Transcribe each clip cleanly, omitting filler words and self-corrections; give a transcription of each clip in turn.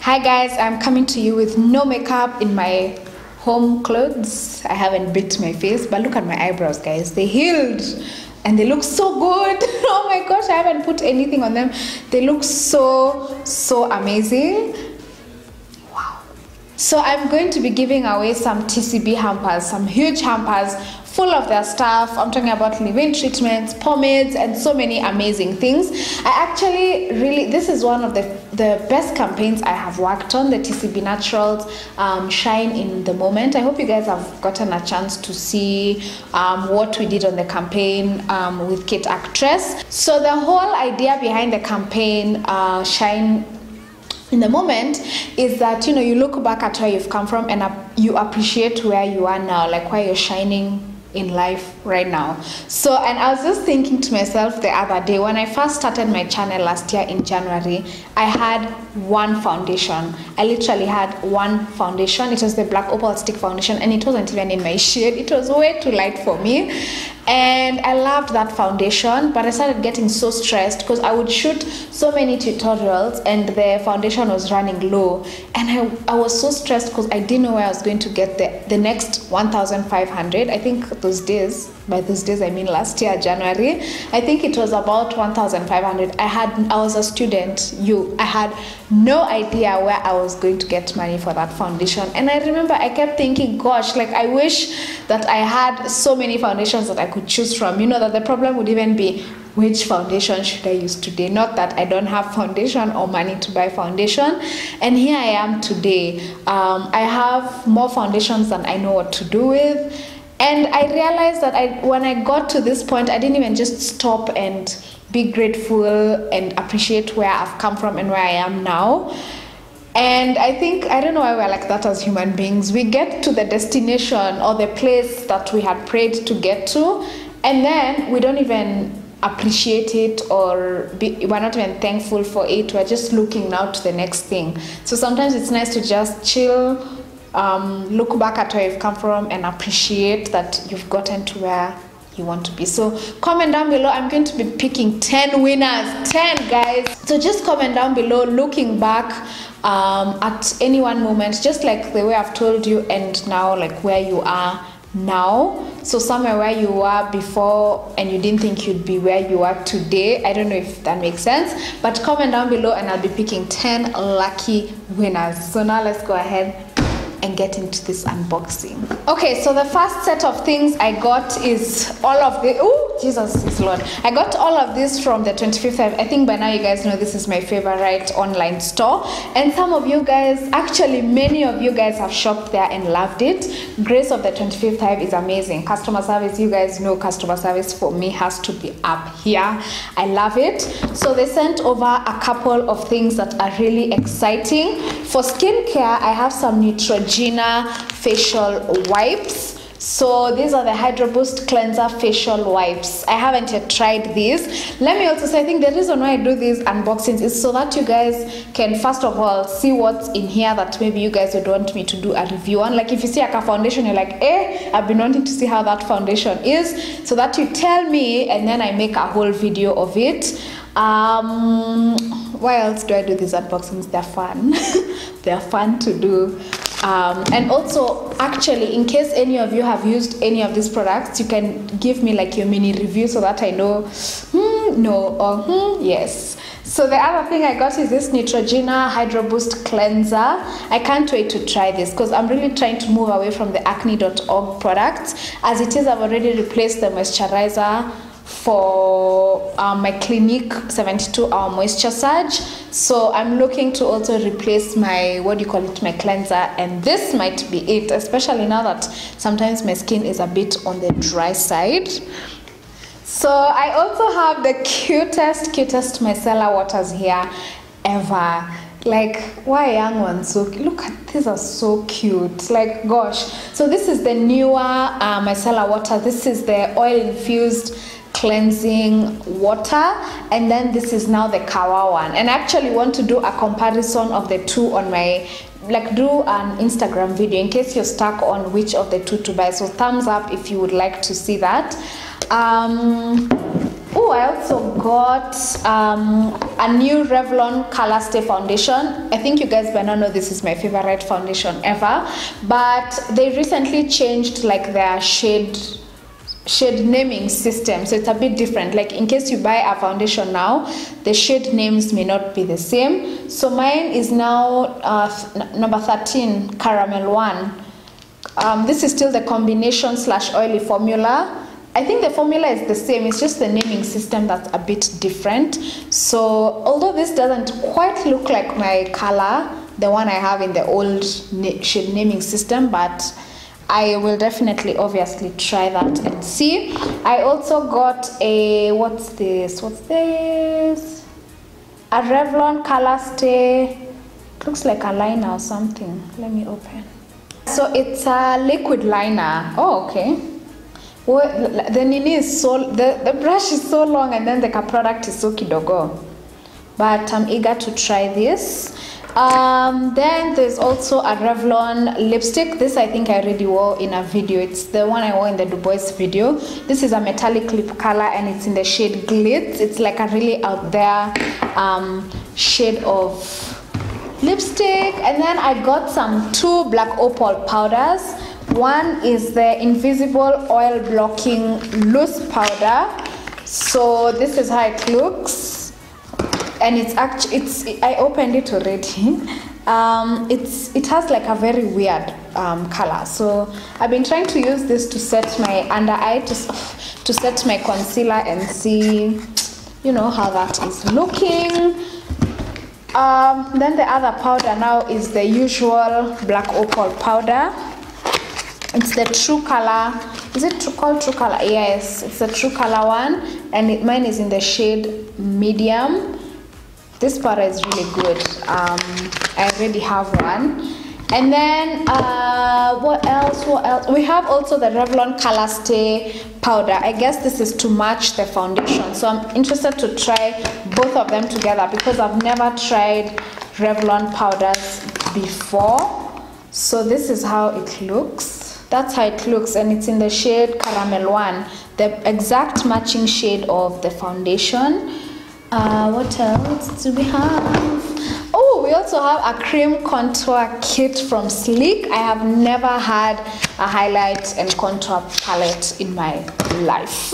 Hi guys, I'm coming to you with no makeup in my home clothes. I haven't beat my face, but look at my eyebrows, guys. They healed and they look so good. Oh my gosh, I haven't put anything on them. They look so amazing. Wow. So I'm going to be giving away some TCB hampers, some huge hampers full of their stuff. I'm talking about leave-in treatments, pomades, and so many amazing things. I actually this is one of the best campaigns I have worked on, the TCB Naturals Shine in the Moment. I hope you guys have gotten a chance to see what we did on the campaign with Kate Actress. So the whole idea behind the campaign Shine in the Moment is that, you know, you look back at where you've come from and you appreciate where you are now, like where you're shining in life right now. So, and I was just thinking to myself the other day, when I first started my channel last year in January, I had one foundation. I literally had one foundation. It was the Black Opal Stick Foundation, and it wasn't even in my shade. It was way too light for me. And I loved that foundation, but I started getting so stressed because I would shoot so many tutorials and the foundation was running low. And I was so stressed because I didn't know where I was going to get the next 1,500. I think those days, by those days I mean last year, January, I think it was about 1,500. I was a student. I had no idea where I was going to get money for that foundation. And I remember I kept thinking, gosh, like I wish that I had so many foundations that I could choose from. You know, that the problem would even be, which foundation should I use today? Not that I don't have foundation or money to buy foundation. And here I am today. I have more foundations than I know what to do with. And I realized that when I got to this point, I didn't even just stop and be grateful and appreciate where I've come from and where I am now. And I think, I don't know why we're like that as human beings. We get to the destination or the place that we had prayed to get to, and then we don't even appreciate it, or we're not even thankful for it. We're just looking now to the next thing. So sometimes it's nice to just chill, look back at where you've come from and appreciate that you've gotten to where you want to be. So comment down below. I'm going to be picking 10 winners, 10 guys. So just comment down below looking back at any one moment, just like the way I've told you, and now like where you are now. So somewhere where you were before and you didn't think you'd be where you are today. I don't know if that makes sense, but comment down below and I'll be picking 10 lucky winners. So now let's go ahead and get into this unboxing. Okay, so the first set of things I got is all of the, oh Jesus is Lord, I got all of this from the 25th. I think by now you guys know this is my favorite online store, and some of you guys, actually many of you guys, have shopped there and loved it. Grace of the 25th Hive is amazing. Customer service, you guys know customer service for me has to be up here. I love it. So they sent over a couple of things that are really exciting. For skincare, I have some Neutrogena facial wipes. So these are the Hydro Boost Cleanser facial wipes. I haven't yet tried these. Let me also say, I think the reason why I do these unboxings is so that you guys can first of all see what's in here that maybe you guys would want me to do a review on. Like if you see like a foundation, you're like, I've been wanting to see how that foundation is, so that you tell me and then I make a whole video of it. Why else do I do these unboxings? They're fun. They're fun to do. And also, actually, in case any of you have used any of these products, you can give me like your mini review so that I know no or yes. So the other thing I got is this Neutrogena Hydro Boost Cleanser. I can't wait to try this because I'm really trying to move away from the acne.org products. As it is, I've already replaced the moisturizer for my Clinique 72-hour moisture surge. So I'm looking to also replace my, my cleanser, and this might be it, especially now that sometimes my skin is a bit on the dry side. So I also have the cutest micellar waters here ever. Like, why young ones? So look at these, are so cute, like gosh. So this is the newer micellar water. This is the oil infused cleansing water, and then this is now the kawa one. And I actually want to do a comparison of the two on my, like do an Instagram video in case you're stuck on which of the two to buy. So thumbs up if you would like to see that. Oh, I also got a new Revlon Color Stay foundation. I think you guys better know this is my favorite foundation ever, but they recently changed like their shade naming system, so it's a bit different. Like in case you buy a foundation now, the shade names may not be the same. So mine is now number 13, Caramel 1. This is still the combination / oily formula. I think the formula is the same, it's just the naming system that's a bit different. So although this doesn't quite look like my color, the one I have in the old shade naming system, but I will definitely obviously try that and see. I also got a, what's this? A Revlon Color Stay. Looks like a liner or something. Let me open. So it's a liquid liner. Oh, okay. Well, the nini is so, the brush is so long, and then the product is so kidogo. But I'm eager to try this. Then there's also a Revlon lipstick. This I think I already wore in a video. It's the one I wore in the Du Bois video. This is a metallic lip color and it's in the shade Glitz. It's like a really out there shade of lipstick. And then I got some 2 black opal powders. One is the Invisible Oil Blocking Loose Powder. So this is how it looks, and it's actually, I opened it already. It has like a very weird color. So I've been trying to use this to set my under eye, to set my concealer and see, you know, how that is looking. Then the other powder now is the usual black opal powder. It's the True Color. Is it called True Color? Yes, it's the True Color one, and mine is in the shade Medium. This powder is really good. I already have one. And then what else? We have also the Revlon Color Stay powder. I guess this is to match the foundation. So I'm interested to try both of them together because I've never tried Revlon powders before. So this is how it looks. That's how it looks, and it's in the shade Caramel 1, the exact matching shade of the foundation. What else do we have? Oh, we also have a cream contour kit from Sleek. I have never had a highlight and contour palette in my life.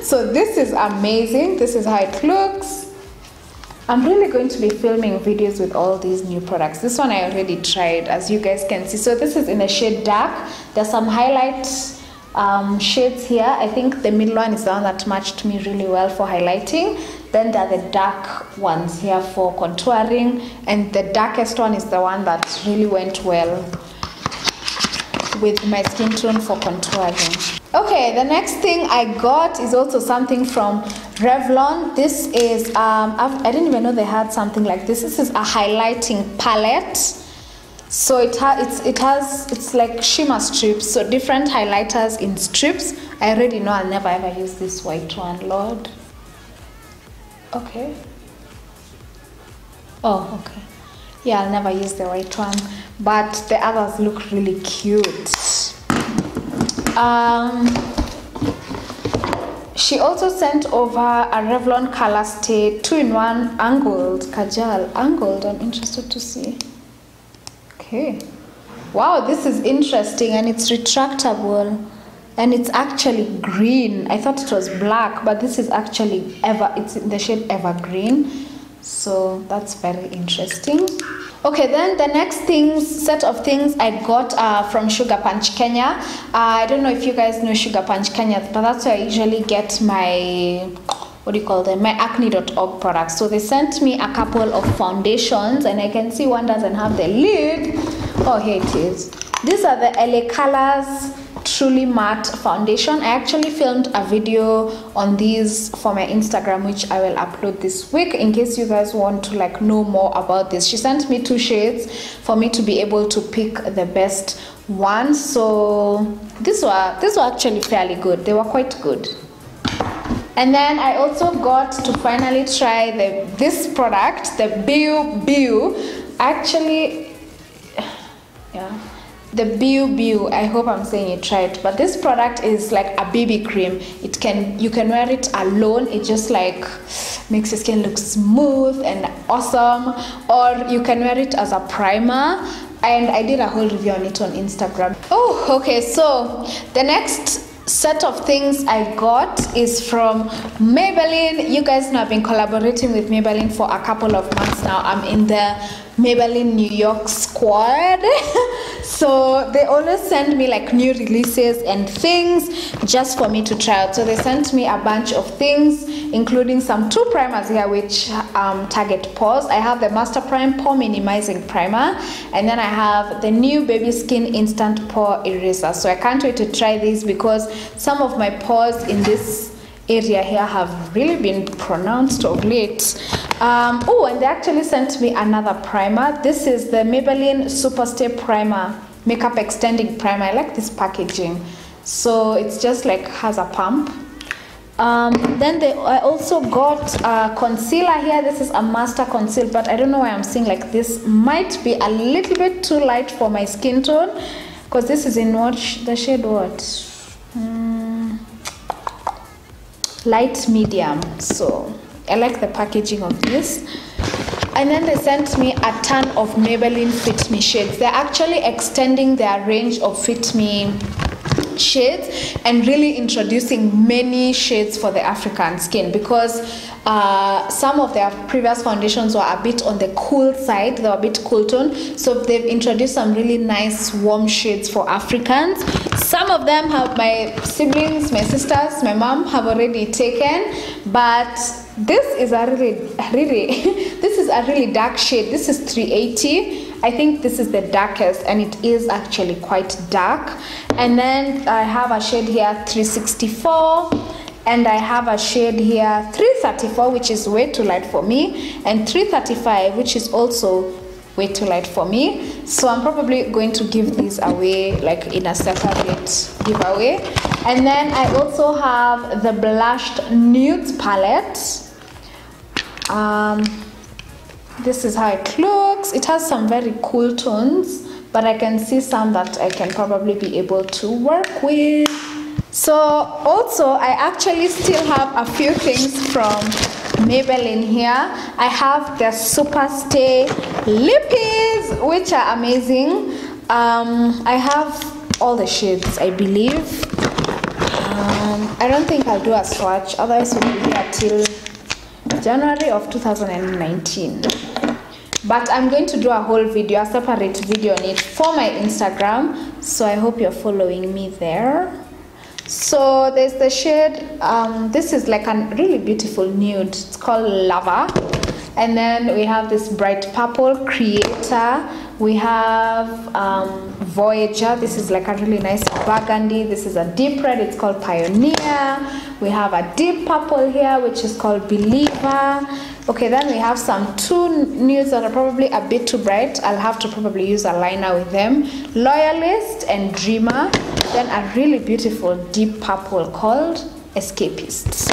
So this is amazing. This is how it looks. I'm really going to be filming videos with all these new products. This one I already tried, as you guys can see. So this is in the shade Dark. There's some highlight shades here. I think the middle one is the one that matched me really well for highlighting. Then there are the dark ones here for contouring, and the darkest one is the one that really went well with my skin tone for contouring. Okay, the next thing I got is also something from Revlon. This is I didn't even know they had something like this. This is a highlighting palette. So it's like shimmer strips, so different highlighters in strips. I already know I'll never ever use this white one, Lord. Okay. Oh, okay. Yeah, I'll never use the white one, but the others look really cute. She also sent over a Revlon Color Stay 2-in-1 angled kajal. Angled, I'm interested to see. Okay. Wow, this is interesting, and it's retractable, and it's actually green. I thought it was black, but this is actually it's in the shade Evergreen. So that's very interesting. Okay, then the next set of things I got from Sugar Punch Kenya. I don't know if you guys know Sugar Punch Kenya, but that's where I usually get my, what do you call them, my acne.org products. So they sent me a couple of foundations, and I can see one doesn't have the lid. Oh, here it is. These are the LA Colors Truly Matte Foundation. I actually filmed a video on these for my Instagram, which I will upload this week in case you guys want to like know more about this. She sent me 2 shades for me to be able to pick the best one. So these were actually fairly good. They were quite good. And then I also got to finally try this product, the Biu. Actually, yeah, the Bew. I hope I'm saying it right, but this product is like a BB cream. You can wear it alone. It just like makes your skin look smooth and awesome, or you can wear it as a primer, and I did a whole review on it on Instagram. Oh, okay, so the next set of things I got is from Maybelline. You guys know I've been collaborating with Maybelline for a couple of months now. I'm in the Maybelline New York squad. So they always send me like new releases and things just for me to try out. So they sent me a bunch of things, including some 2 primers here which target pores. I have the Master Prime Pore Minimizing Primer, and then I have the new Baby Skin Instant Pore Eraser. So I can't wait to try these because some of my pores in this area here have really been pronounced of late. Oh, and they actually sent me another primer. This is the Maybelline Superstay Primer, Makeup Extending Primer. I like this packaging. So it's just like has a pump. Then I also got a concealer here. This is a Master Conceal, but I don't know why I'm seeing like this might be a little bit too light for my skin tone, because this is in the shade what? Light medium. So I like the packaging of this. And then they sent me a ton of Maybelline Fit Me shades. They're actually extending their range of Fit Me shades and really introducing many shades for the African skin, because some of their previous foundations were a bit on the cool side. They were a bit cool tone, so they've introduced some really nice warm shades for Africans. Some of them have my siblings, my sisters, my mom have already taken, but this is a really dark shade. This is 380. I think this is the darkest, and it is actually quite dark. And then I have a shade here 364, and I have a shade here 334, which is way too light for me, and 335, which is also way too light for me. So I'm probably going to give these away like in a separate giveaway. And then I also have the blushed nudes palette. This is how it looks. It has some very cool tones, but I can see some that I can probably be able to work with. So also I actually still have a few things from Maybelline here. I have the Super Stay lippies, which are amazing. I have all the shades, I believe. I don't think I'll do a swatch, otherwise we'll be here till January of 2019. But I'm going to do a whole video, a separate video on it for my Instagram, so I hope you're following me there. So there's the shade, this is like a really beautiful nude. It's called Lava. And then we have this bright purple, Creator. We have Voyager. This is like a really nice burgundy. This is a deep red. It's called Pioneer. We have a deep purple here, which is called Believer. Okay, then we have some 2 nudes that are probably a bit too bright. I'll have to probably use a liner with them. Loyalist and Dreamer. Then a really beautiful deep purple called Escapist.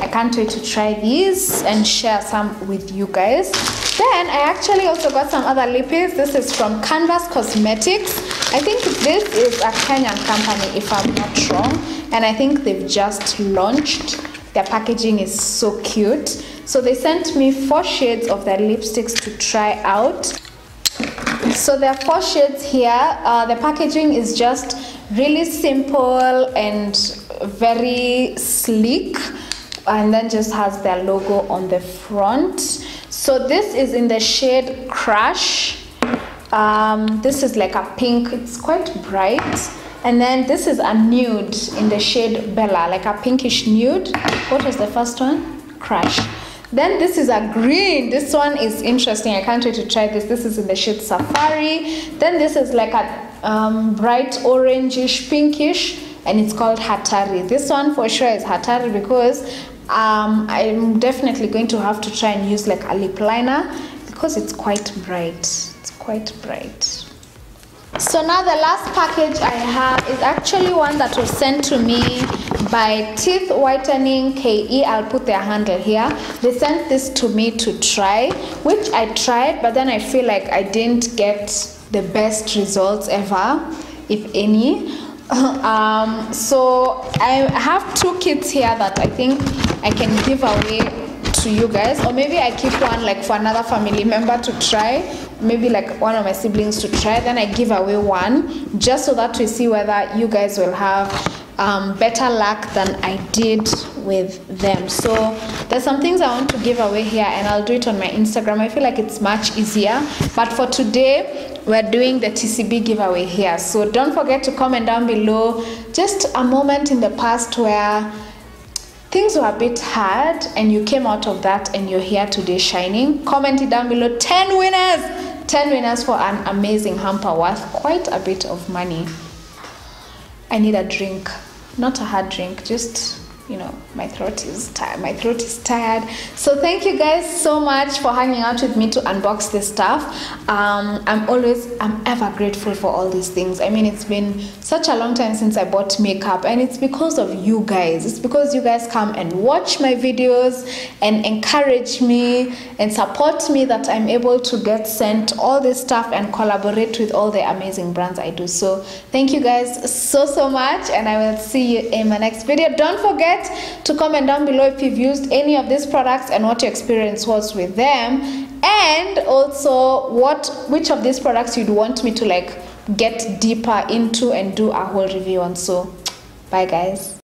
I can't wait to try these and share some with you guys. Then I actually also got some other lippies. This is from Canvas Cosmetics. I think this is a Kenyan company, if I'm not wrong, and I think they've just launched. Their packaging is so cute. So they sent me 4 shades of their lipsticks to try out. So there are 4 shades here. The packaging is just really simple and very sleek, and then just has their logo on the front. So this is in the shade Crush. This is like a pink, it's quite bright. And then this is a nude in the shade Bella, like a pinkish nude. What was the first one? Crush. Then this is a green. This one is interesting. I can't wait to try this. This is in the shade Safari. Then this is like a bright orangish, pinkish, and it's called Hatari. This one for sure is Hatari because I'm definitely going to have to try and use like a lip liner because it's quite bright. It's quite bright. So now the last package I have is actually one that was sent to me by Teeth Whitening KE. I'll put their handle here. They sent this to me to try, which I tried, but then I feel like I didn't get the best results ever, if any. So I have 2 kits here that I think I can give away to you guys, or maybe I keep one like for another family member to try, maybe like one of my siblings to try, then I give away one, just so that we see whether you guys will have better luck than I did with them. So there's some things I want to give away here, and I'll do it on my Instagram. I feel like it's much easier, but for today we're doing the TCB giveaway here. So don't forget to comment down below just a moment in the past where things were a bit hard and you came out of that and you're here today shining. Comment it down below. 10 winners for an amazing hamper worth quite a bit of money. I need a drink, not a hard drink, just, you know, my throat is tired. So thank you guys so much for hanging out with me to unbox this stuff. I'm ever grateful for all these things. I mean, it's been such a long time since I bought makeup, and it's because of you guys. It's because you guys come and watch my videos and encourage me and support me that I'm able to get sent all this stuff and collaborate with all the amazing brands I do. So thank you guys so much, and I will see you in my next video. Don't forget to comment down below if you've used any of these products and what your experience was with them, and also which of these products you'd want me to like get deeper into and do a whole review on. So bye guys.